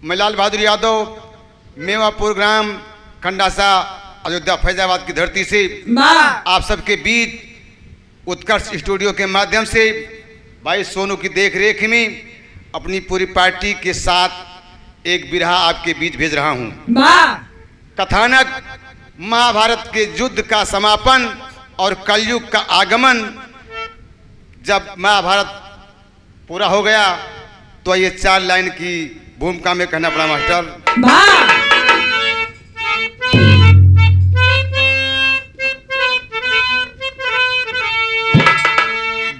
मैं लाल बहादुर यादव मेवापुर ग्राम खंडासा अयोध्या फैजाबाद की धरती से आप सबके बीच उत्कर्ष स्टूडियो के माध्यम से भाई सोनू की देखरेख में अपनी पूरी पार्टी के साथ एक बिरहा आपके बीच भेज रहा हूं। कथानक महाभारत के युद्ध का समापन और कलयुग का आगमन। जब महाभारत पूरा हो गया तो ये 4 लाइन की भूमिका में कहना पड़ा मास्टर।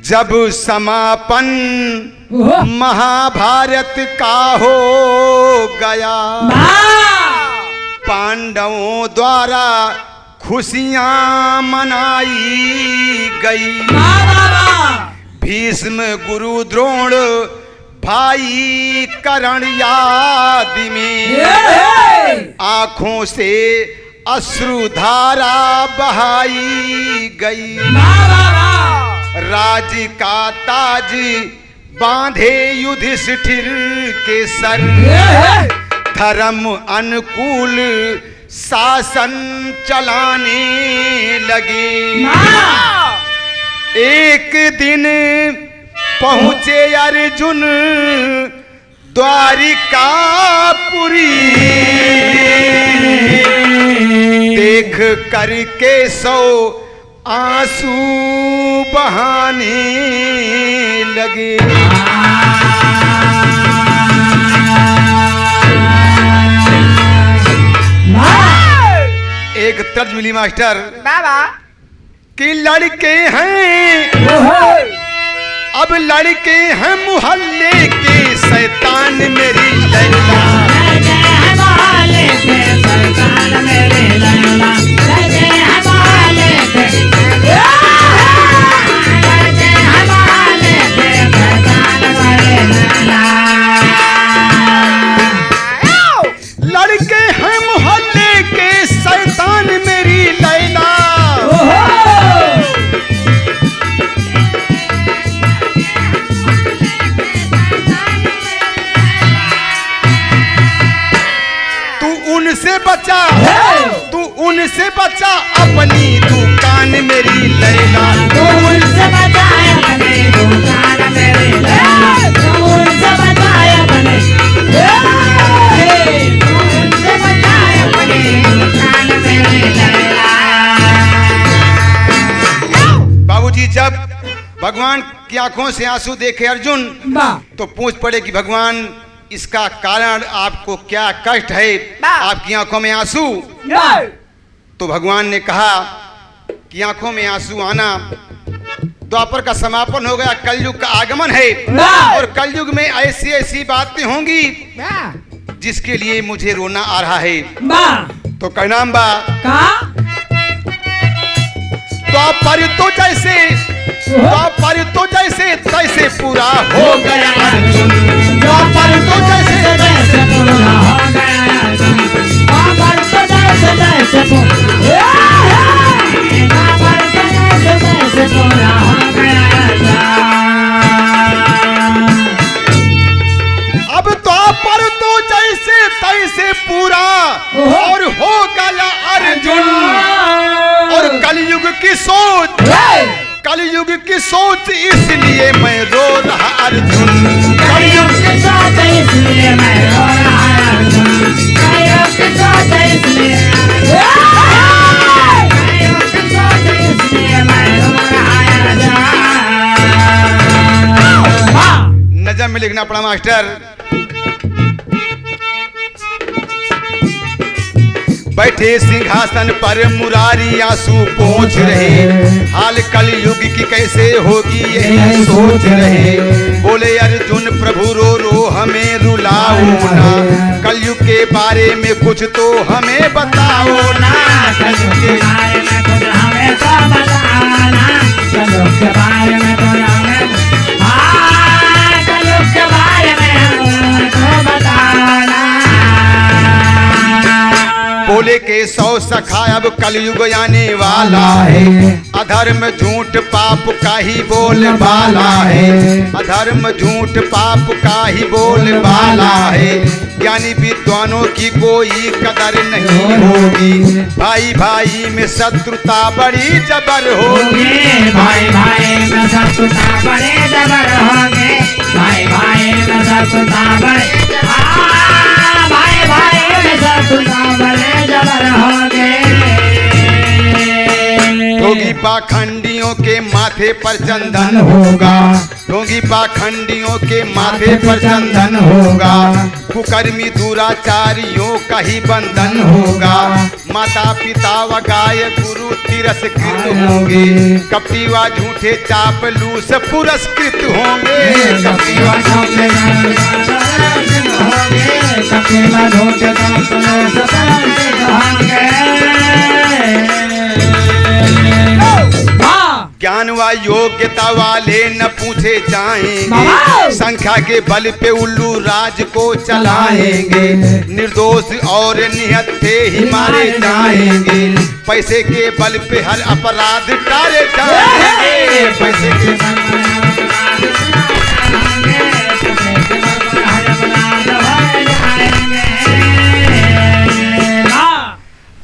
जब समापन महाभारत का हो गया, पांडवों द्वारा खुशियां मनाई गई। भीष्म गुरु द्रोण भाई कर्ण आदि में आंखों से अश्रुधारा बहाई गई। राज का ताज बांधे युधिष्ठिर के सर, धर्म अनुकूल शासन चलाने लगे। एक दिन पहुंचे अर्जुन द्वारिकापुरी, देख करके 100 आंसू बहाने लगे। एक तर्ज मिली मास्टर बाबा कि लड़के हैं अब लड़के हैं मोहल्ले के शैतान मेरी लैला। लड़के हैं मोहल्ले के शैतान मेरी लैला। तू उनसे बचा अपनी दुकान मेरी लैला। तू उनसे बचा अपनी दुकान मेरी लैला। तू उनसे बचा अपनी दुकान मेरी लैला। बाबूजी जब भगवान की आंखों से आंसू देखे अर्जुन तो पूछ पड़े कि भगवान इसका कारण आपको क्या कष्ट है, आपकी आंखों में आंसू? तो भगवान ने कहा कि आंखों में आंसू आना, द्वापर का समापन हो गया, कलयुग का आगमन है और कलयुग में ऐसी ऐसी बातें होंगी जिसके लिए मुझे रोना आ रहा है। तो कहना बा द्वापर तो जैसे तैसे पूरा हो गया अर्जुन। द्वापर तो जैसे पूरा हो गया अर्जुन। द्वापर तो जैसे पूरा हो गया अर्जुन। अब द्वापर तो जैसे तैसे पूरा और हो गया अर्जुन। और कलयुग की सोच इसलिए मैं रो रहा अर्जुन। कलयुग की सोच इसलिए मैं रो रहा अर्जुन। कलयुग की सोच इसलिए मैं रो रहा अर्जुन। नजम में लिखना पड़ा मास्टर। बैठे सिंहासन पर मुरारी आंसू पोंछ रहे, हाल कलयुग की कैसे होगी यही सोच रहे। बोले अर्जुन प्रभु रो रो हमें रुलाओ ना, कलयुग के बारे में कुछ तो हमें बताओ ना। कलयुग के बारे में कुछ हमें तो बताओ ना। कलयुग के बारे में कुछ हमें कलयुग के बारे में तो बताओ ना। बोले के 100 सखा अब कलयुग आने वाला है, अधर्म झूठ पाप का ही बोल बाला है। अधर्म झूठ पाप का ही बोल बाला है, ज्ञानी जवानों की कोई कदर नहीं होगी, भाई भाई में शत्रुता बड़ी जबर होगी। भाई भाई में शत्रुता बड़े जबर होंगे, भाई भाई में शत्रुता बड़े भाई भाई में शत्रुता बड़े जबर होंगे। ढोंगी पाखंडियों के माथे पर चंदन होगा, ढोंगी पाखंडियों के माथे पर चंदन होगा, कुकर्मी दुराचारियों का ही बंधन होगा, माता पिता व गाय गुरु तिरस्कृत होंगे, कपटी व झूठे चापलूस पुरस्कृत होंगे। कपटी व झूठे चापलूस पुरस्कृत होंगे। ज्ञान व योग्यता वाले न पूछे जाएंगे, संख्या के बल पे उल्लू राज को चलाएंगे, निर्दोष और निहत्थे ही मारे जाएंगे, पैसे के बल पे हर अपराध टारे जाएंगे। पैसे के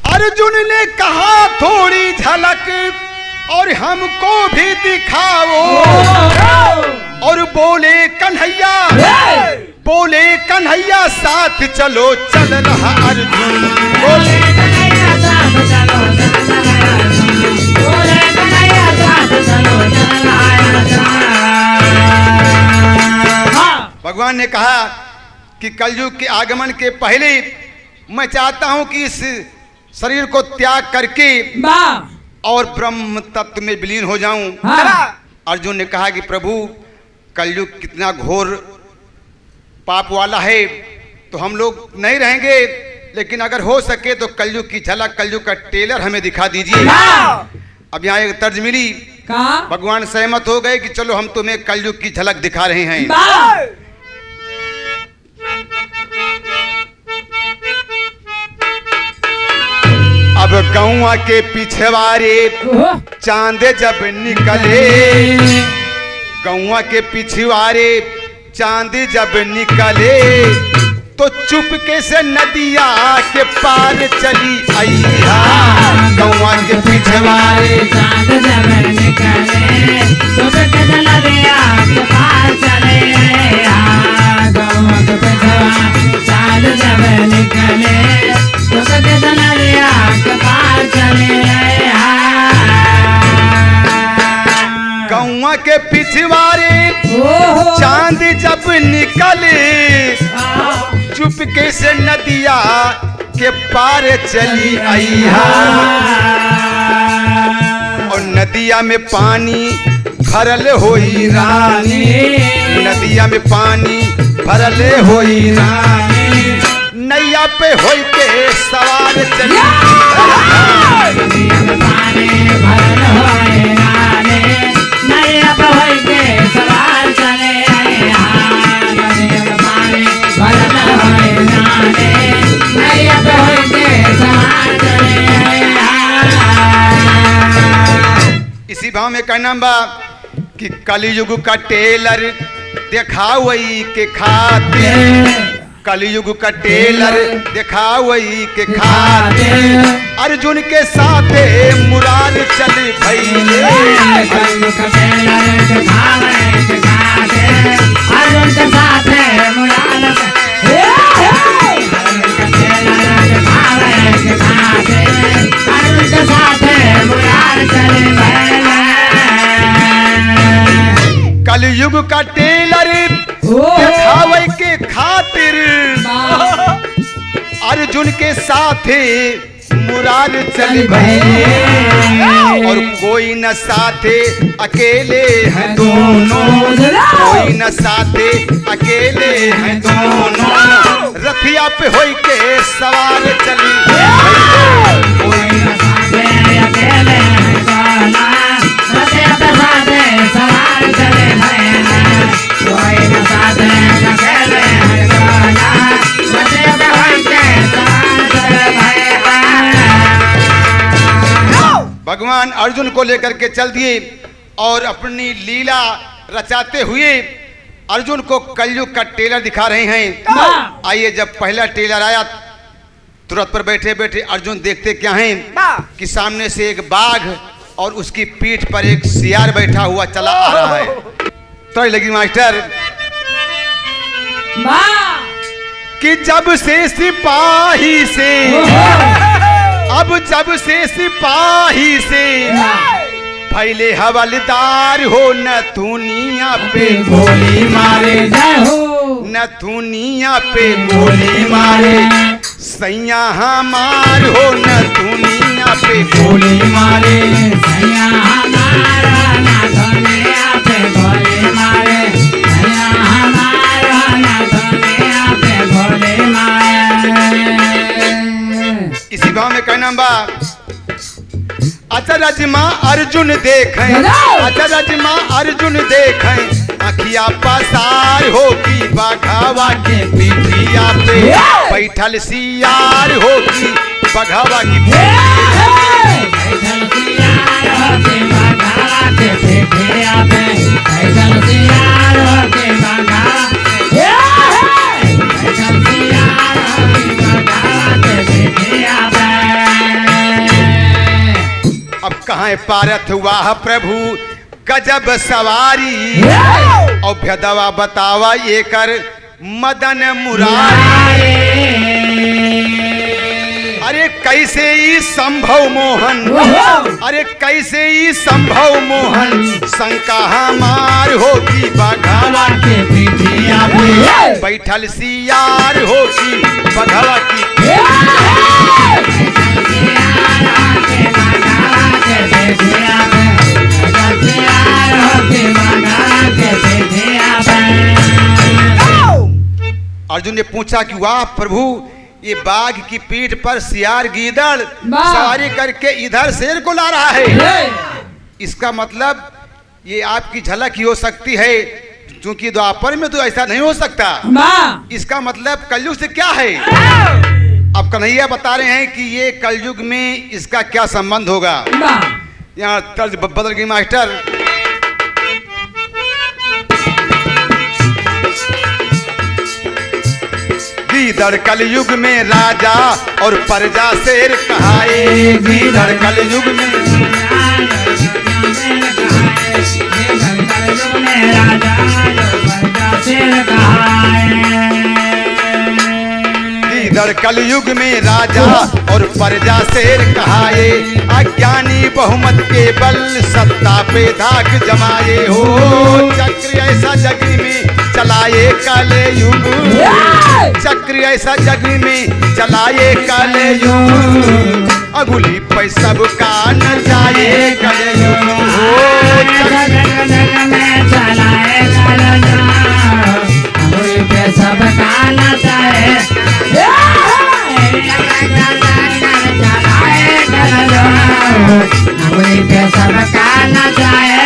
अर्जुन ने कहा थोड़ी झलक और हमको भी दिखाओ, और बोले कन्हैया, बोले कन्हैया साथ चलो चल रहा अर्जुन, बोले कन्हैया साथ चलो चल रहा अर्जुन, बोले कन्हैया साथ चलो चल रहा अर्जुन। भगवान ने कहा कि कलयुग के आगमन के पहले मैं चाहता हूं कि इस शरीर को त्याग करके और ब्रह्म तत्व में विलीन हो जाऊं। अर्जुन ने कहा कि प्रभु कलयुग कितना घोर पाप वाला है, तो हम लोग नहीं रहेंगे, लेकिन अगर हो सके तो कलयुग की झलक, कलयुग का टेलर हमें दिखा दीजिए। अब यहाँ एक तर्ज मिली, भगवान सहमत हो गए कि चलो हम तुम्हें कलयुग की झलक दिखा रहे हैं। अब गौआ के पिछवाड़े चांद जब निकले, गौआ के पिछवाड़े चांद जब निकले, तो चुपके से नदिया के पार चली आइया। गौआ के पिछवाड़े चांद जब निकले, चुपके से नदिया के पार चले आइया। गौआ के पिछवाड़े चांद जब निकले, चुपके से नदिया के पार चले आइया। गौआ के पिछवाड़े चांद जब निकले, चुपके से नदिया के पार चली आइया। और नदिया में पानी भरल होई रानी, नदिया में पानी भरल होई रानी, नैया पे होई के सवार चली। नदिया में पानी भरल होई रानी, नैया पे होई के सवार चले आइया। नदिया में पानी भरल होई रानी, नैया पे होई के सवार चले आइया। इसी भाव में कहना बा कि कलयुग का टेलर दिखावई के खातिर, कलयुग का टेलर दिखावई के खातिर, अर्जुन के साथ मुराद चल भइले। अर्जुन के टेलर दिखावे के खातिर, अर्जुन के साथ मुराद अर्जुन के टेलर दिखावे के खातिर, अर्जुन के साथ मुराद चले भइले। कलयुग का टेलर दिखावे के खातिर, अर्जुन के साथ मुराद चल भइले। और कोई न साथे अकेले हैं दोनों, कोई न साथे अकेले हैं दोनों, रथिया पे होई के सवार चली। कोई न साथे अकेले हैं दोनों, रथिया पे सवार चले भइले। कोई न साथे अकेले हैं दोनों, रथिया पे होई के सवार चले भइले। भगवान अर्जुन को लेकर के चल दिए और अपनी लीला रचाते हुए अर्जुन को कलयुग का टेलर दिखा रहे हैं। वाह आइए, जब पहला टेलर आया तुरंत पर बैठे बैठे अर्जुन देखते क्या हैं कि सामने से एक बाघ और उसकी पीठ पर एक सियार बैठा हुआ चला आ रहा है। तो लगी मास्टर वाह कि जब से सिपाही से जब से सिपाही से पहले हवलदार हो न दुनिया पे गोली मारे जय हो न दुनिया पे गोली मारे सैया हमार हो न दुनिया पे गोली मारे सैया हमारा ना दुनिया पे गोली मारे सैया हमारा ना दुनिया पे गोली मारे। इसी भाव में कहना बा अचरज माँ अर्जुन देखें, अचरज माँ अर्जुन देखें अखिया पसार होगी बघावा के पीठिया पे बैठल सियार होगी बघावा की बैठल सियार होके बघावा के पीठिया पे बैठल सियार होके बघावा बैठल सियार होके बघावा के पीठिया पे। अब कहाँ पारथ हुआ प्रभु गजब सवारी और भदवा बतावा ये कर मदन मुरारी। अरे कैसे ही संभव मोहन, अरे कैसे ही संभव मोहन शंका हमार होगी बघावा के पीठिया पे बैठल सियार होगी बघावा की अर्जुन ने पूछा कि वाह प्रभु ये बाघ की पीठ पर सियार गीदड़ सवारी करके इधर शेर को ला रहा है, इसका मतलब ये आपकी झलक ही हो सकती है, क्योंकि द्वापर में तो ऐसा नहीं हो सकता। इसका मतलब कलयुग से क्या है? अब कन्हैया बता रहे हैं कि ये कलयुग में इसका क्या संबंध होगा। यहाँ तर्ज बदल गई मास्टर। गीदड़ कलयुग में राजा और प्रजा शेर कहाए, गीदड़ कलयुग में गीदड़ कलयुग में राजा और प्रजा शेर कहाए, अज्ञानी बहुमत के बल सत्ता पे धाक जमाए हो, चक्र ऐसा जग में चलाए काले युग, चक्र ऐसा जग में चलाए काले युग, अगुली पे सबका न जाए काले युग, जग में चलाए काले युग, अगुली पे सबका न जाए अगुली पे सबका न जाए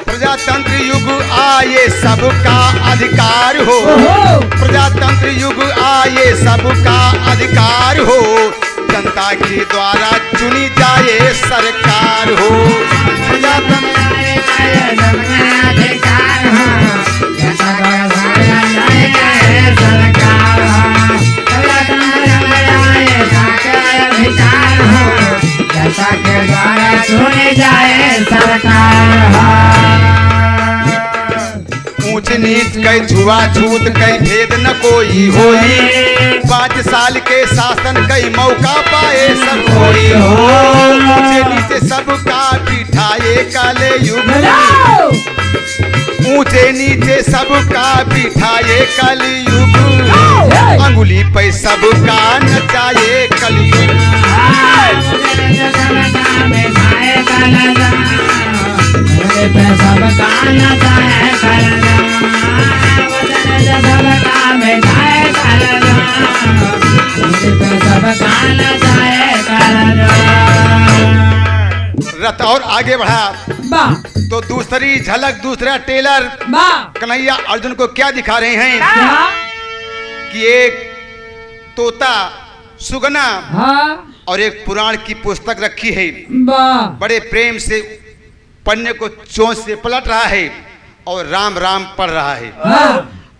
प्रजातंत्र युग आए सबका अधिकार हो, प्रजातंत्र युग आए सबका अधिकार हो, जनता के द्वारा चुनी जाए सरकार हो, प्रजातंत्र अधिकार हो, जनता द्वारा सरकार हो, अधिकार हो, जनता के द्वारा चुनी जाए सरकार हो। ऊंच नीच कई छुआछूत कई भेद न कोई होई, 5 साल के शासन कई मौका पाए सब कोई हो, ऊंचे नीचे सबका बिठाए काले युग, ऊंचे नीचे सबका बिठाए कलयुग, अंगुली पे सबका नचाए कलयुग, सबका नचाए रथ और आगे बढ़ा तो दूसरी झलक दूसरा टेलर कन्हैया अर्जुन को क्या दिखा रहे हैं कि एक तोता सुगना और एक पुराण की पुस्तक रखी है, बड़े प्रेम से पन्ने को चोंच से पलट रहा है और राम राम पढ़ रहा है।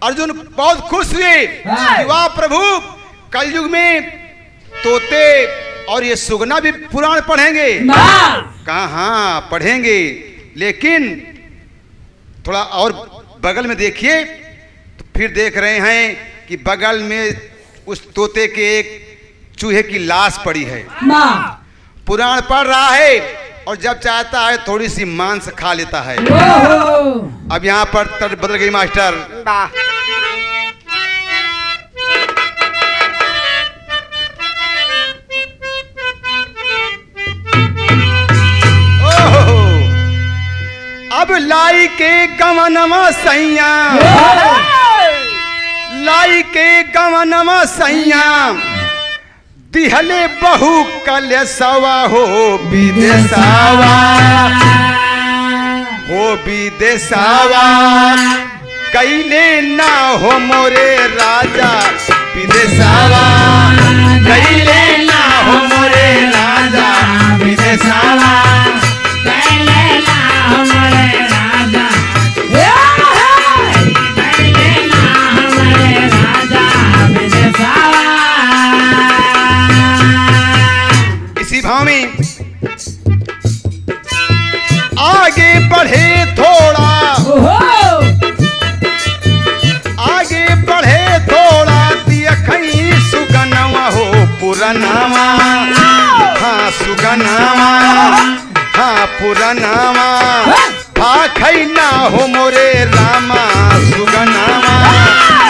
अर्जुन बहुत खुश हुए कि वाह प्रभु, कलयुग में तोते और ये सुगना भी पुराण पढ़ेंगे। कहा हाँ पढ़ेंगे, लेकिन थोड़ा और बगल में देखिए तो फिर देख रहे हैं कि बगल में उस तोते के एक चूहे की लाश पड़ी है। पुराण पढ़ रहा है और जब चाहता है थोड़ी सी मांस खा लेता है। अब यहाँ पर तर्ज बदल गई मास्टर। अब लाई के गवनमा सैया, लाई के गवनमा सैया, दिहले बहु कलेसवा हो विदेशवा, हो विदेशवा, कैले ना हो मोरे राजा विदेशवा, कैले ना हो मोरे राजा विदेशवा, कैले ना हो मोरे राजा, कैले ना हो मोरे राजा विदेशवा। इसी भाव में आगे बढ़े थोड़ा, आगे बढ़े थोड़ा, दिखई सुगनवा हो पुरनावा, हाँ सुगनावा, हाँ पुरनावा, भाखई ना हो मोरे रामा सुगनावा,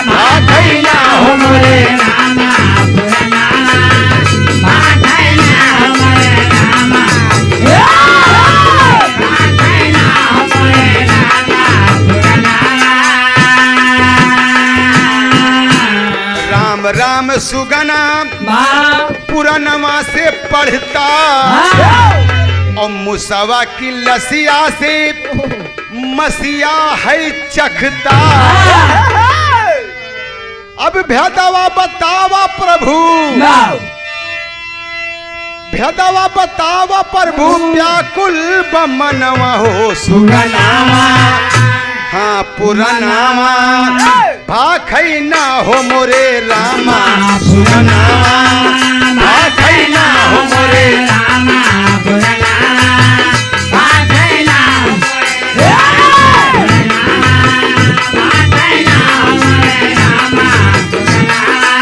भाखई ना हो मोरे रामा पुरनावा, भाखई ना हो मोरे रामा, भाखई ना हो मोरे रामा पुरनावा। राम राम सुगना पुरनमा से पढ़ता और मुसवा की लसिया से मसिया है चखता। अब भेदवा बतावा प्रभु, भेदवा बतावा प्रभु, व्याकुल बमनवा हो सुगनावा, हाँ पुरनावा, भाखई ना हो मोरे रामा सुगनावा, भाखई ना हो मोरे रामा पुरनावा, भाखई ना हो मोरे रामा, भाखई ना हो मोरे रामा पुरनावा।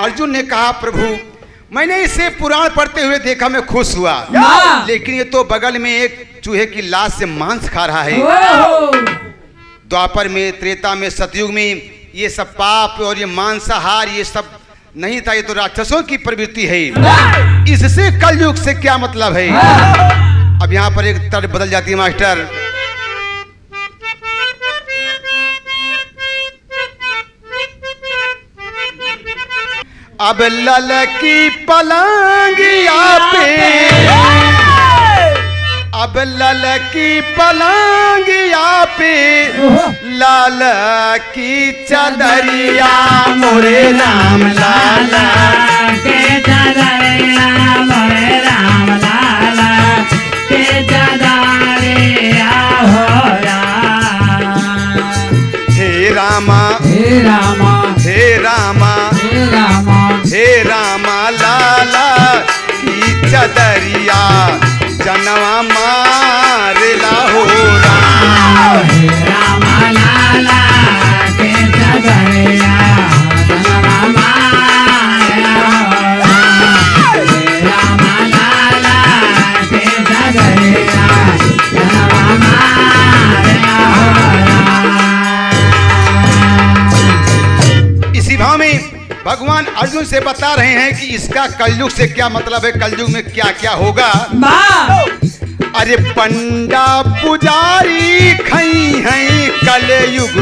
अर्जुन ने कहा प्रभु, मैंने इसे पुराण पढ़ते हुए देखा, मैं खुश हुआ, लेकिन ये तो बगल में एक चूहे की लाश से मांस खा रहा है। द्वापर में, त्रेता में, सतयुग में ये सब पाप और ये मांसाहार ये सब नहीं था, ये तो राक्षसों की प्रवृत्ति है। इससे कलयुग से क्या मतलब है। अब यहाँ पर एक तर्ज बदल जाती है मास्टर। अब ललकी पलंगिया पे, अब ललकी पलंगिया पे, लाल की चदरिया मोरे राम, लाला के चदरिया मोरे राम, लाला के चदरिया हो राम। हे रामा, हे रामा, हे रामा, हे रामा, हे रामा, लाला की चदरिया जनवा मारेला हो राम। हे रामा, लाला के चदरिया जनवा मारेला हो राम। हे रामा, लाला के चदरिया जनवा मारेला हो राम। इसी भाव में भगवान अर्जुन से बता रहे हैं कि इसका कलयुग से क्या मतलब है, कलयुग में क्या क्या होगा। अरे पंडा पुजारी खई हैं कलयुग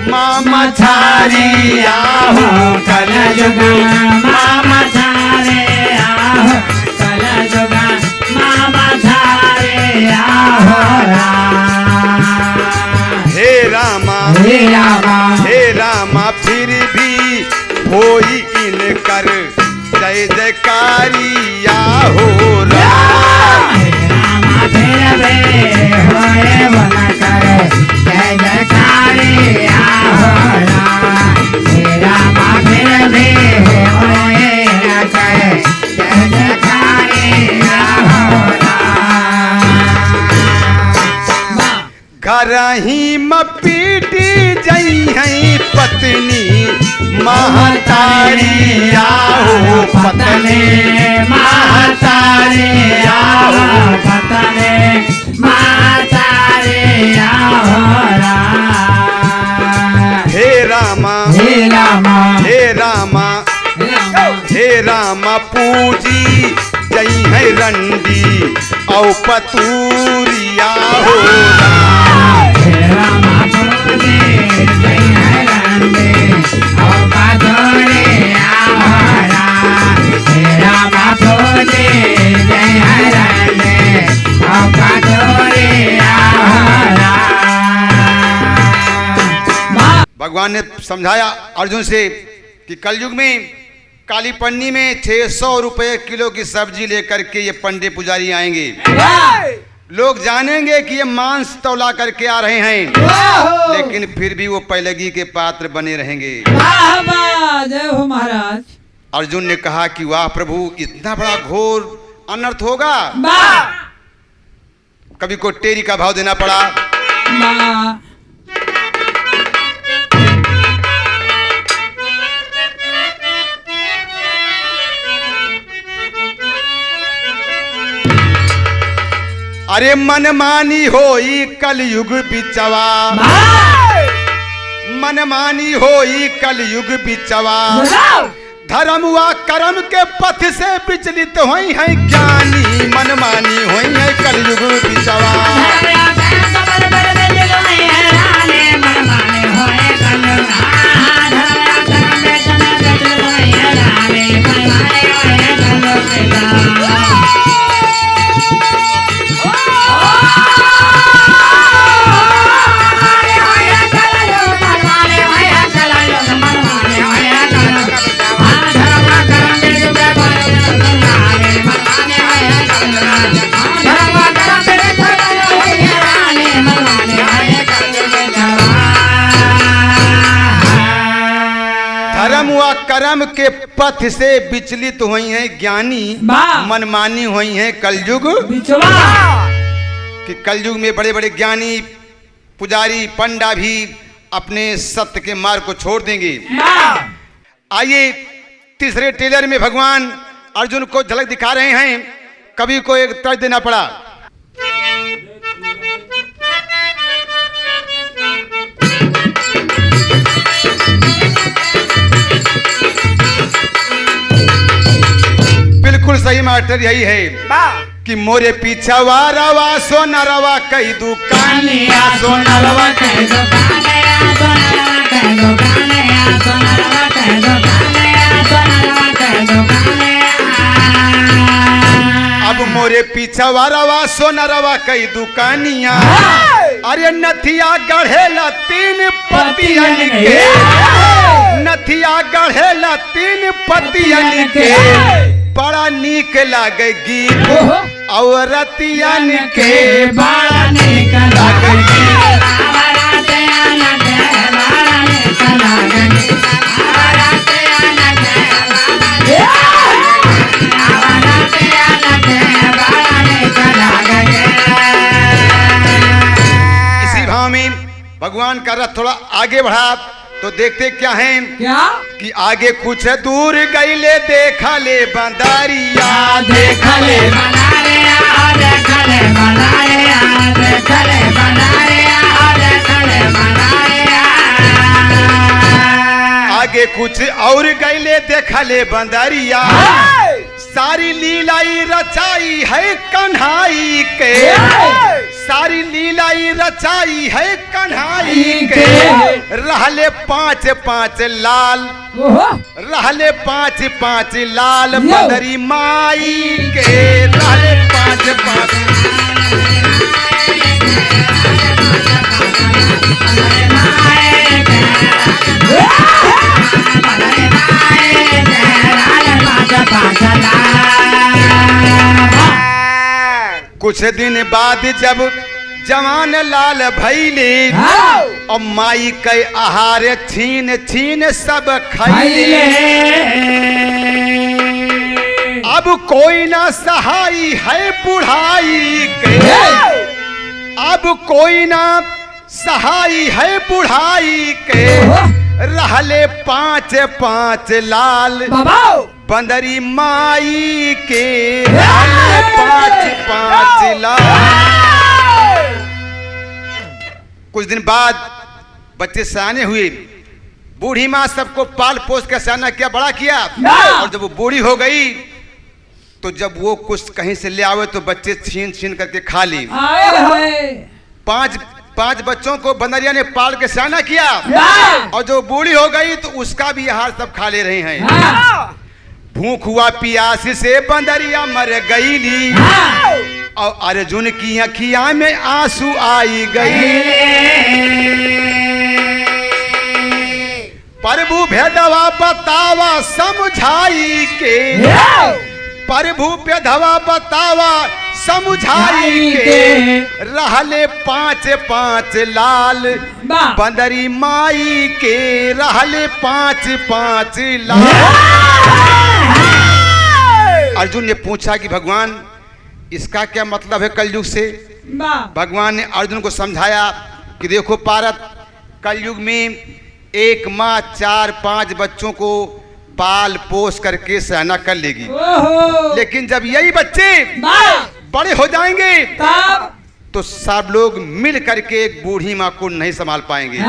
मामा झारी आहो, कलयुग मामा झारे आहो, कलयुग मामा झारे आहो राम। हे रामा, हे रामा, हे रामा, फिर भी होई इनकर जय जयकारिया हो राम। मरही मपीटी जई है पत्नी महतारी आहो पतने महतारी आहो पतने महतारी आहो हे रामा हे रामा हे रामा हे रामा पूजी जई है रंडी औ पतूरिया हो हे रामा पूजी जई है रंडी औ पतूरिया हो हे रामा पूजी जई है रंडी औ पतूरिया हो। भगवान ने समझाया अर्जुन से कि कलयुग में काली पन्नी में 600 रुपए किलो की सब्जी लेकर के ये पंडे पुजारी आएंगे। लोग जानेंगे कि ये मांस तौला करके आ रहे हैं, लेकिन फिर भी वो पैलगी के पात्र बने रहेंगे। जय हो महाराज। अर्जुन ने कहा कि वाह प्रभु, इतना बड़ा घोर अनर्थ होगा। कभी को टेरी का भाव देना पड़ा। अरे मनमानी होई कलयुग बिचवा, मनमानी होई कलयुग बिचवा, धर्म व कर्म के पथ से विचलित होई है ज्ञानी, मनमानी होई है कलयुग बिचवा। धर्म व कर्म के पथ से विचलित हुई हैं ज्ञानी, मनमानी हुई हैं कलयुग बिचवा। कि कलयुग में बड़े बड़े ज्ञानी पुजारी पंडा भी अपने सत्य के मार्ग को छोड़ देंगे। आइए तीसरे टेलर में भगवान अर्जुन को झलक दिखा रहे हैं। कवि को एक तर्ज देना पड़ा। बिल्कुल सही मास्टर, यही है कि मोरे पीछा वारवा सोनरवा कई दुकानिया, सोनरवा कई दुकानिया, सोनरवा कई दुकानिया, सोनरवा कई दुकानिया, सोनरवा कई दुकानिया। अब मोरे पीछा वारवा सोनरवा कई दुकानिया, अरे नथिया गढ़ेला 3 पतियन के, नथिया गढ़ेला 3 पतियन के, बड़ा नीक लागे गीत औरतियन के, बड़ा नीक लागे गीत औरतियन के, बड़ा नीक लागे गीत औरतियन के, औरतियन के, बड़ा नीक लागे गीत। इसी भाव में भगवान का रथ थोड़ा आगे बढ़ा तो देखते क्या है क्या कि आगे कुछ दूर गईले देखा ले बंदारिया, देखा ले बंदारिया, देखा ले बंदारिया, देखा ले बंदारिया, देखा ले बंदारिया। आगे कुछ और गईले देखा ले बंदारिया, सारी लीलाई रचाई है कन्हाई के, सारी लीलाई रचाई है कन्हाई के, रहले 5-5 लाल, रहले 5-5 लाल बदरी माई के, रहले 5-5 कुछ दिन बाद जब जवान लाल भैले और माई के आहार छीन छीन सब खैले, अब कोई ना सहाई है बुढ़ाई के, अब कोई ना सहाई है बुढ़ाई के रहले 5 लाल बाबा बंदरी माई के रहले 5 लाल। कुछ दिन बाद बच्चे सयाने हुए। बूढ़ी माँ सबको पाल पोस कर सयाना किया, बड़ा किया। और जब वो बूढ़ी हो गई तो जब वो कुछ कहीं से ले आवे तो बच्चे छीन छीन करके खा ली। पांच बच्चों को बंदरिया ने पाल के सयाना किया और जो बूढ़ी हो गई तो उसका भी आहार सब खा ले रहे हैं। भूख हुआ प्यास से बंदरिया मर गई ली और अर्जुन की अखियां में आंसू आई गई। प्रभु भेदवा बतावा समझाई के, प्रभु भेदवा बतावा समझाई के रहले 5 लाल बंदरी माई के रहले 5 लाल। अर्जुन ने पूछा कि भगवान इसका क्या मतलब है कलयुग से। भगवान ने अर्जुन को समझाया कि देखो पारत, कलयुग में एक माँ 4-5 बच्चों को पाल पोस करके सहना कर लेगी, लेकिन जब यही बच्चे बड़े हो जाएंगे तो सब लोग मिल करके एक बूढ़ी माँ को नहीं संभाल पाएंगे।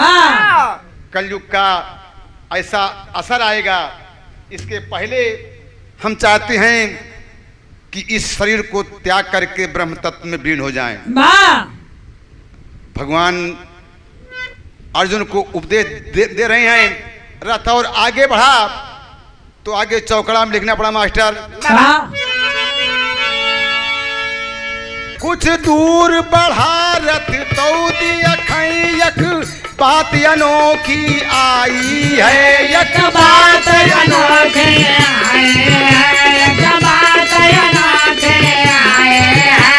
कलयुग का ऐसा असर आएगा। इसके पहले हम चाहते हैं कि इस शरीर को त्याग करके ब्रह्म तत्व में विलीन हो जाएं। भगवान अर्जुन को उपदेश दे रहे हैं। रथ और आगे बढ़ा तो आगे चौकड़ा में लिखना पड़ा मास्टर। कुछ दूर बढ़ा रथ तो दियख बात अनोखी आई है। यक बात अनोखी आई है, यक बात अनोखी आई है।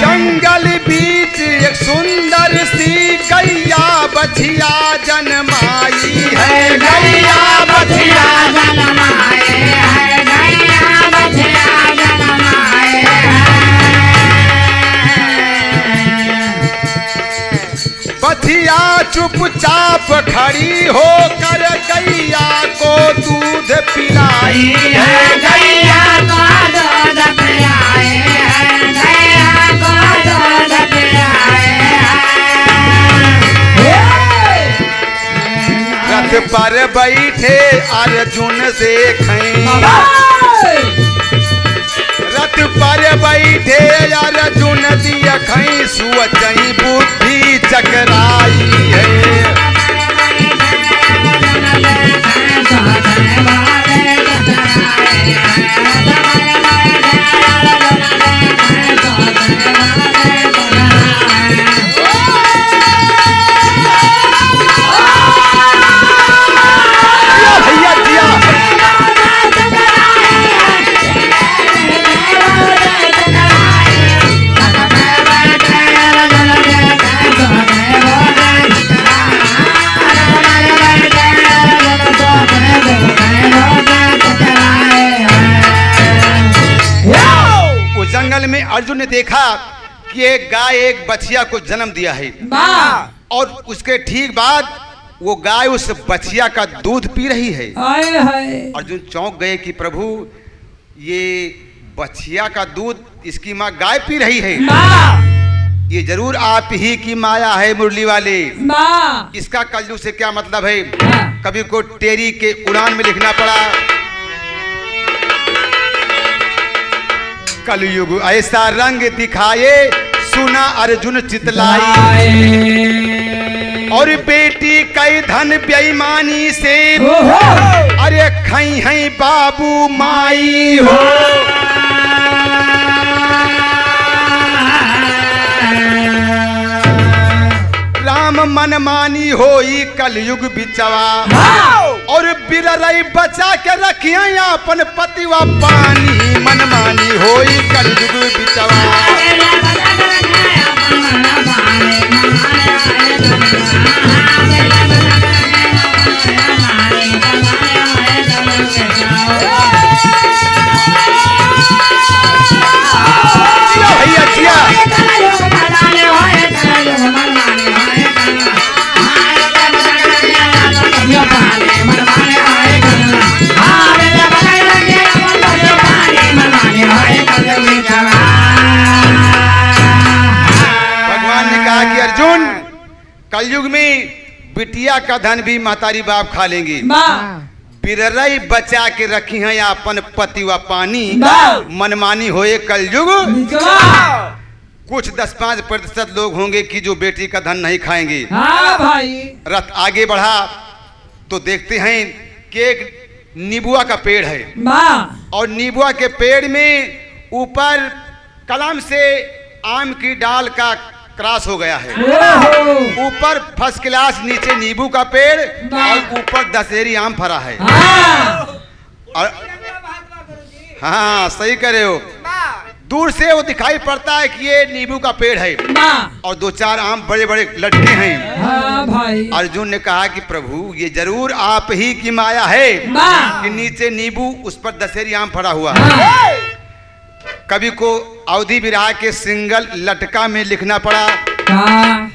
जंगल बीच एक सुंदर सी गैया बछिया जन्माई है। गैया बछिया जन्माई है, गैया बछिया जन्माई है। बछिया चुपचाप खड़ी होकर गैया को दूध पिलाई है। गैया को दूध पिलाई है, गैया को दूध पिलाई है। रथ पर बैठे अर्जुन देखें, रथ पर बैठे अर्जुन दियखई सुअचई बुद्धि चकराई है। भैया दिया जंगल में अर्जुन ने देखा कि एक गाय एक बछिया को जन्म दिया है और उसके ठीक बाद वो गाय उस बछिया का दूध पी रही है। अर्जुन चौंक गए कि प्रभु ये बछिया का दूध इसकी माँ गाय पी रही है, ये जरूर आप ही की माया है मुरली वाले। इसका कलयुग से क्या मतलब है। कभी को टेरी के उड़ान में लिखना पड़ा, कलयुग ऐसा रंग दिखाए सुना अर्जुन चितलाई, और बेटी कई धन बेईमानी से अरे खई है बाबू माई हो। राम मनमानी होई कलयुग बिचवा, और बिररई बचा के रखिया अपन पतिवा पानी मनमानी होई कलयुग बिचवा। भैया कलयुग में बिटिया का धन भी महतारी बाप खा लेंगे। वाह बिररई बचा के रखी है अपन पति व पानी, वाह। मनमानी होए कलयुग। वाह कुछ 10-5% लोग होंगे कि जो बेटी का धन नहीं खाएंगे। हाँ भाई रथ आगे बढ़ा तो देखते हैं कि एक नीबुआ का पेड़ है वाह और नीबुआ के पेड़ में ऊपर कलम से आम की डाल का क्रॉस हो गया है। ओहो ऊपर फर्स्ट क्लास, नीचे नींबू का पेड़ वाह। और ऊपर दशहरी आम फरा है। हाँ और हाँ सही करे हो। दूर से वो दिखाई पड़ता है कि ये नींबू का पेड़ है वाह और 2-4 आम बड़े बड़े लटके हैं। हाँ भाई अर्जुन ने कहा कि प्रभु ये जरूर आप ही की माया है वाह। कि नीचे नींबू उस पर दशहरी आम फड़ा हुआ है। हाँ कवि को अवधि विराह के सिंगल लटका में लिखना पड़ा हाँ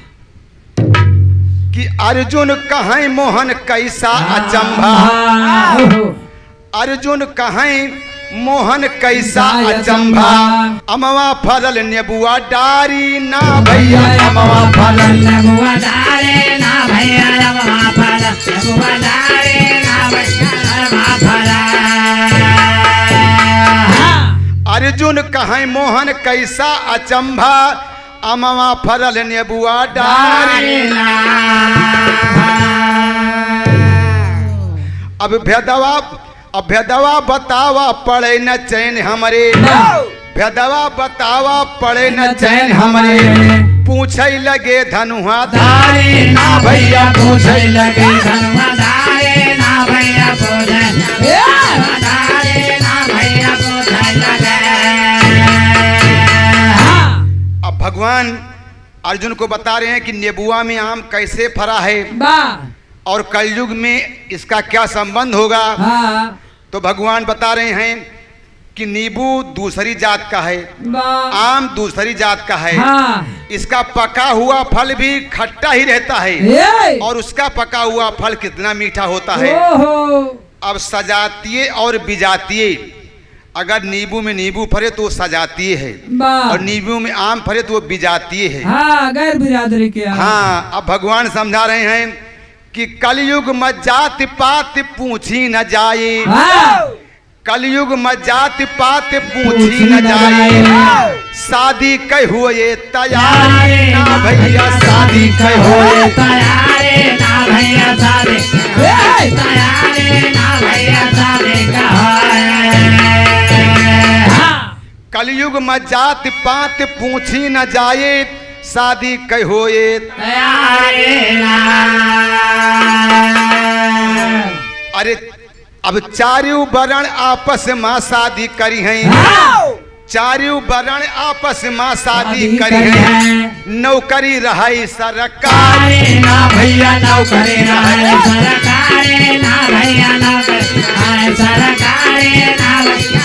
कि अर्जुन कहाँ मोहन कैसा अचंभा, ओहो अर्जुन कहाँ मोहन कैसा अचंभा, अमवा फरल नेबुआ डारी ना भैया, अमवा फरल नेबुआ डारे ना भैया, अमवा फरल नेबुआ डारे ना भैया, अमवा फरल। अर्जुन कहाँ मोहन कैसा अचंभा, अमवा फरल नेबुआ डारी। अब भेदवा बतावा पड़े न चैन हमरे, भेदवा बतावा पड़े न चैन हमरे, पूछे लगे धनुहा धारे ना भैया, पूछे लगे धनुआ धारे ना भैया, पूछे धारे ना भैया, पूछे लगे। अब भगवान अर्जुन को बता रहे हैं कि नेबुआ में आम कैसे फरा है वाह और कलयुग में इसका क्या संबंध होगा। हाँ तो भगवान बता रहे हैं कि नींबू दूसरी जात का है, वाह आम दूसरी जात का है। हाँ इसका पका हुआ फल भी खट्टा ही रहता है ये और उसका पका हुआ फल कितना मीठा होता है। ओहो अब सजातीय और विजातीय, अगर नींबू में नींबू फरे तो वो सजातीय है वाह और नींबू में आम फरे तो वो विजातीय है। हाँ गैर बिरादरी के हाँ अब भगवान समझा रहे हैं कि कलयुग में जात पात पूछी न जाए, हाँ कलयुग में जात पात पूछी न जाए, शादी कह हुए तैयार ना भैया, शादी कह हुए तैयारे ना भैया, शादी तैयारे ना भैया, शादी कलयुग में जात पात पूछी न जाए, शादी कह होए तैयारे ना। अरे अब चारों वर्ण आपस में शादी करी हैं, चारों वर्ण आपस में शादी करी हैं, नौकरी रही सरकारी ना भैया, नौकरी रहे सरकारी ना भैया, नौकरी सरकारी ना भैया,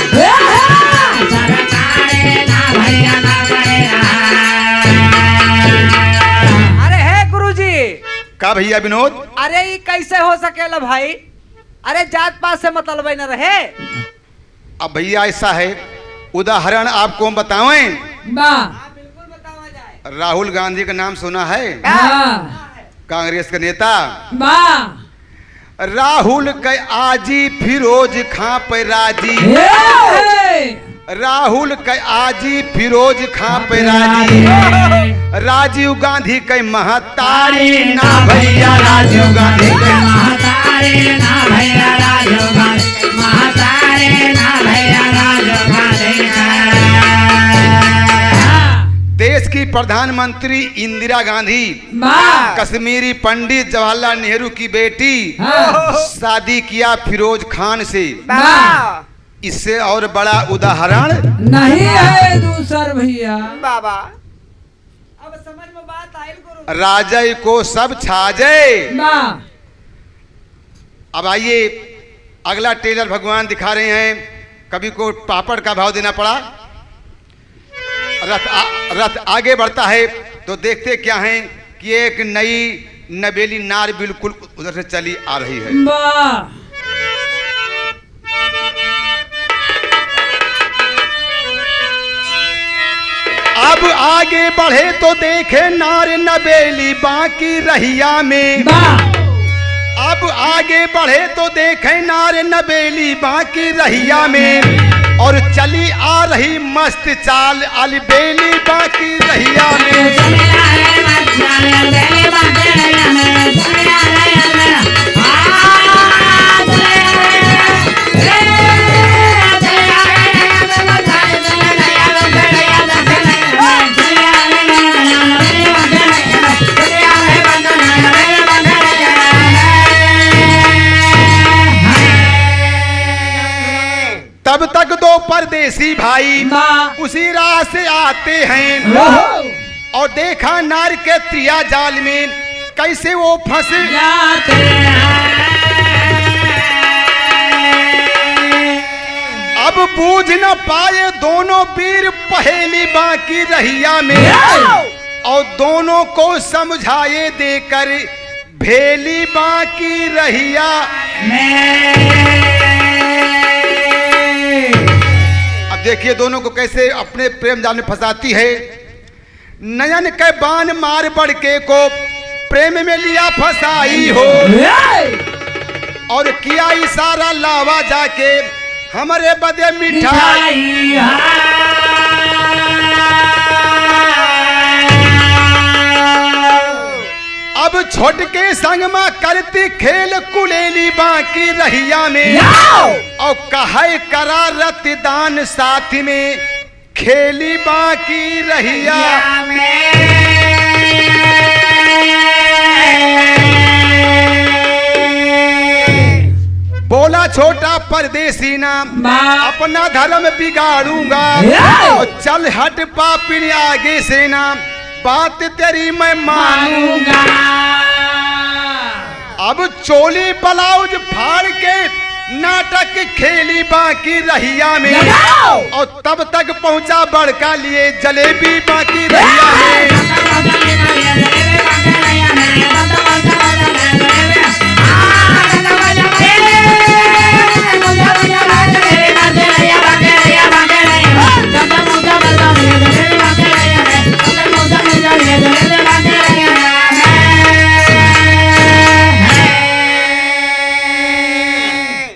सरकारी ना भैया, नौकरी। अरे हे गुरुजी, का भैया विनोद, अरे ये कैसे हो सकेला भाई? अरे जात पात से मतलब न रहे। अब भैया ऐसा है, उदाहरण आपको हम बताएं। वाह बिल्कुल बतावा जाए। राहुल गांधी का नाम सुना है, हाँ कांग्रेस के नेता। वाह राहुल के आजी फिरोज खां पे राजी, राहुल के आजी फिरोज खां पे राजी, राजीव गांधी के महतारी ना भैया, राजीव गांधी के महतारी ना भैया, राजीव गांधी महतारी ना भैया, राजीव गांधी। देश की प्रधानमंत्री इंदिरा गांधी वाह कश्मीरी पंडित जवाहरलाल नेहरू की बेटी, हाँ। शादी किया फिरोज खान से। वाह इससे और बड़ा उदाहरण नहीं है दूसर भैया। बाबा अब समझ में बात आई गुरु। राजय को सब छाजे। वाह अब आइए अगला टेलर भगवान दिखा रहे हैं। कवि को पापड़ का भाव देना पड़ा। रथ आगे बढ़ता है तो देखते क्या है कि एक नई नवेली नार बिल्कुल उधर से चली आ रही है। वाह अब आगे बढ़े तो देखे नार नबेली बाकी रहिया में। अब आगे बढ़े तो देखे नार नबेली बाकी रहिया में, और चली आ रही मस्त चाल अलबेली बाकी रहिया में। तब तक दो परदेसी भाई उसी राह से आते हैं, और देखा नार के त्रिया जाल में कैसे वो फंस जाते हैं। अब बूझ न पाए दोनों वीर पहेली बाकी रहिया में, और दोनों को समझाए देकर भेली बाकी रहिया में। अब देखिए दोनों को कैसे अपने प्रेम जाल में फंसाती है। नयन के बाण मार बड़के को प्रेम में लिया फंसाई हो, और किया इशारा लावा जाके हमारे बदे मिठाई। अब छोट के संग में करती खेल कुलेली बाकी रहिया में, और कहे करा रतदान साथ में खेली बाकी रहिया में। बोला छोटा परदेसी नाम अपना धर्म बिगाड़ूंगा, और चल हट पापिन आगे से नाम बात तेरी मैं मानूंगा। अब चोली ब्लाउज फाड़ के नाटक खेली बाकी रहिया में, और तब तक पहुंचा बड़का लिए जलेबी बाकी रहिया में।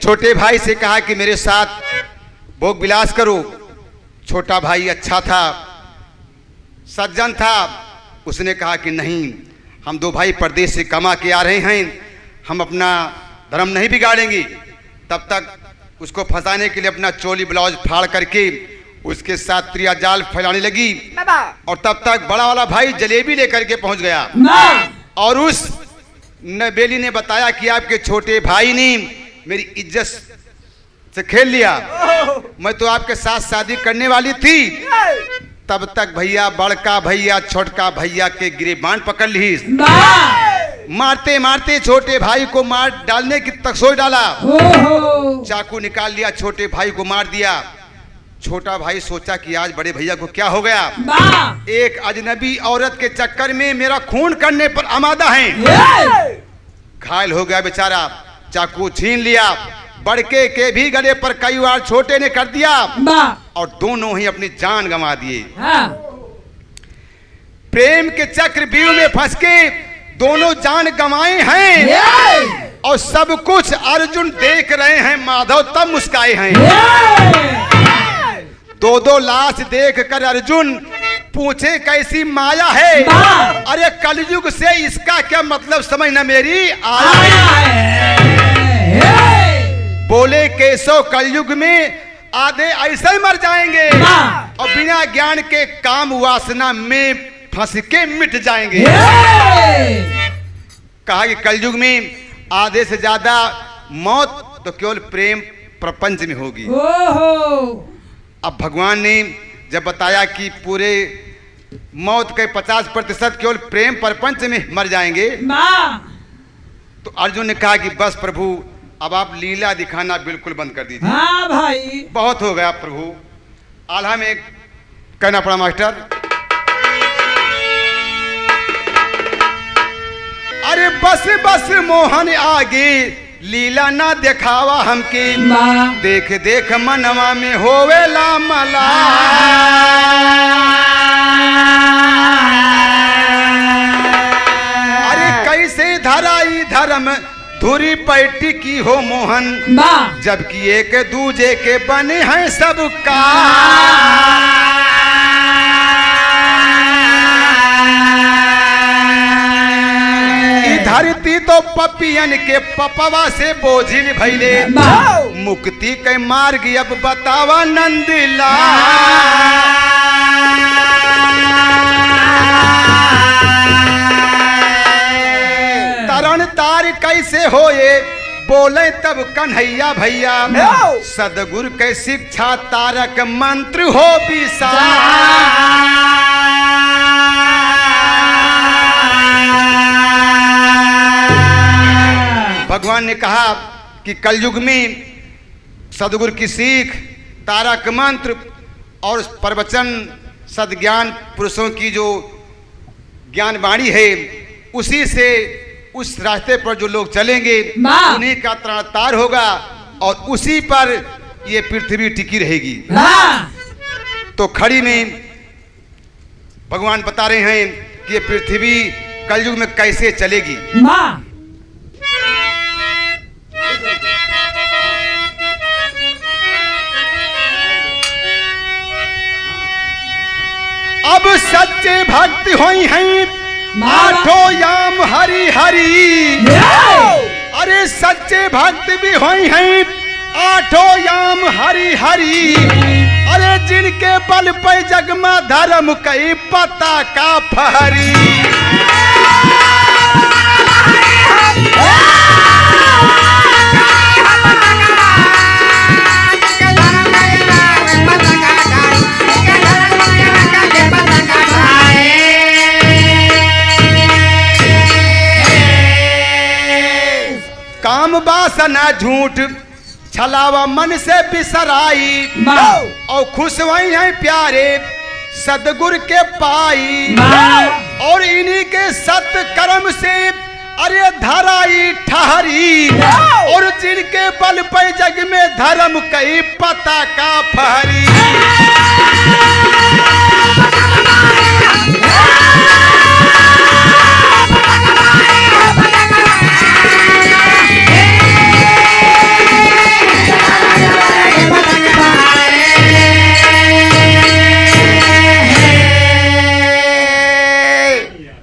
छोटे भाई से कहा कि मेरे साथ भोग विलास करो। छोटा भाई अच्छा था, सज्जन था। उसने कहा कि नहीं, हम दो भाई परदेश से कमा के आ रहे हैं, हम अपना धर्म नहीं बिगाड़ेंगे। तब तक उसको फंसाने के लिए अपना चोली ब्लाउज फाड़ करके उसके साथ त्रिया जाल फैलाने लगी, और तब तक बड़ा वाला भाई जलेबी लेकर के पहुंच गया, और उस नबेली ने बताया कि आपके छोटे भाई ने मेरी इज्जत से खेल लिया, मैं तो आपके साथ शादी करने वाली थी। तब तक भैया बड़का भैया छोटका भैया के गिरेबान पकड़ ली, मारते मारते छोटे भाई को मार डालने की तक सोच डाला। चाकू निकाल लिया, छोटे भाई को मार दिया। छोटा भाई सोचा कि आज बड़े भैया को क्या हो गया, एक अजनबी औरत के चक्कर में मेरा खून करने पर आमादा है। घायल हो गया बेचारा, चाकू छीन लिया, बड़के के भी गले पर कई बार छोटे ने कर दिया, और दोनों ही अपनी जान गंवा दिए। प्रेम के चक्रव्यूह में फंस के दोनों जान गंवाए हैं, और सब कुछ अर्जुन देख रहे हैं। माधव तब मुस्काए हैं। दो दो लाश देखकर अर्जुन पूछे कैसी माया है, अरे कलयुग से इसका क्या मतलब समझ न मेरी आया है। बोले केशव कलयुग में आधे ऐसे मर जाएंगे, और बिना ज्ञान के काम वासना में फंस के मिट जाएंगे। कहा कि कलयुग में आधे से ज्यादा मौत तो केवल प्रेम प्रपंच में होगी। अब भगवान ने जब बताया कि पूरे मौत के 50% केवल प्रेम प्रपंच में मर जाएंगे, तो अर्जुन ने कहा कि बस प्रभु अब आप लीला दिखाना बिल्कुल बंद कर दीजिए। हाँ भाई, बहुत हो गया प्रभु। आल्हा में कहना पड़ा मास्टर, अरे बस बस मोहन आगे लीला ना दिखावा हमके, देख देख मनवा में होवेला मला। धर्म धुरी पैटी की हो मोहन, वाह जबकि एक दूजे के बने हैं सबका। धरती तो पपियन के पपवा से बोझिल भैले, मुक्ति के मार्ग अब बतावा नंदला। तरण तार कैसे होए बोले तब कन्हैया भैया, सदगुरु के शिक्षा तारक मंत्र हो विशाल। भगवान ने कहा कि कलयुग में सदगुरु की सीख, तारक मंत्र और प्रवचन सदज्ञान पुरुषों की जो ज्ञान वाणी है, उसी से उस रास्ते पर जो लोग चलेंगे उन्हीं का तार होगा और उसी पर ये पृथ्वी टिकी रहेगी। तो खड़ी में भगवान बता रहे हैं कि ये पृथ्वी कलयुग में कैसे चलेगी। अब सच्चे भक्त होई हैं आठों याम हरि हरि। अरे सच्चे भक्त भी होई हैं आठों याम हरि हरि। अरे जिनके बल पे जगमा धर्म कई पता का फहरी। काम वासना झूठ छलावा मन से बिसराई, और खुश वही है प्यारे सदगुरु के पाई। और इन्हीं के सत कर्म से अरे धराई ठहरी। और जिनके बल पे जग में धर्म कई पता का फहरी।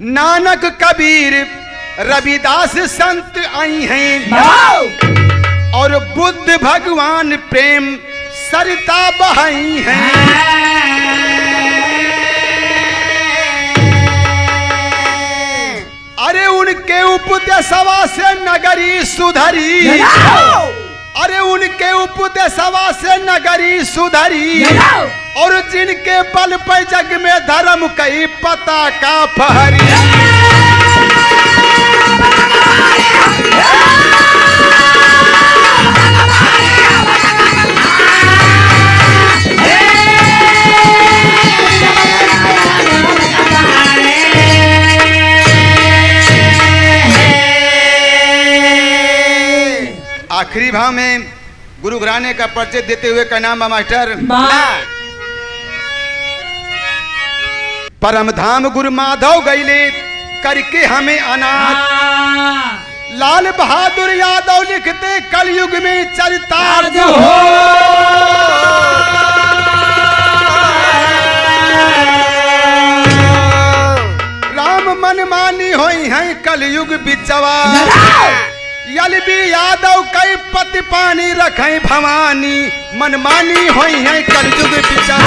नानक कबीर रविदास संत आई हैं, और बुद्ध भगवान प्रेम सरिता बहाई हैं। अरे उनके उपदेशवा से नगरी सुधरी। अरे उनके उपदेशवा से नगरी सुधरी। और जिनके बल पे जग में धर्म कई पता का फहरी। आखिरी भाव में गुरु घराने का परिचय देते हुए का नाम मास्टर परम धाम गुरु माधव गईले करके हमें अनाथ। लाल बहादुर यादव लिखते कलयुग में चरितार्थ हो। राम मनमानी होई है कलयुग बिचवा। यलबी यादव कई पति पानी रखें भवानी, मनमानी होई है कलयुग बिचवा।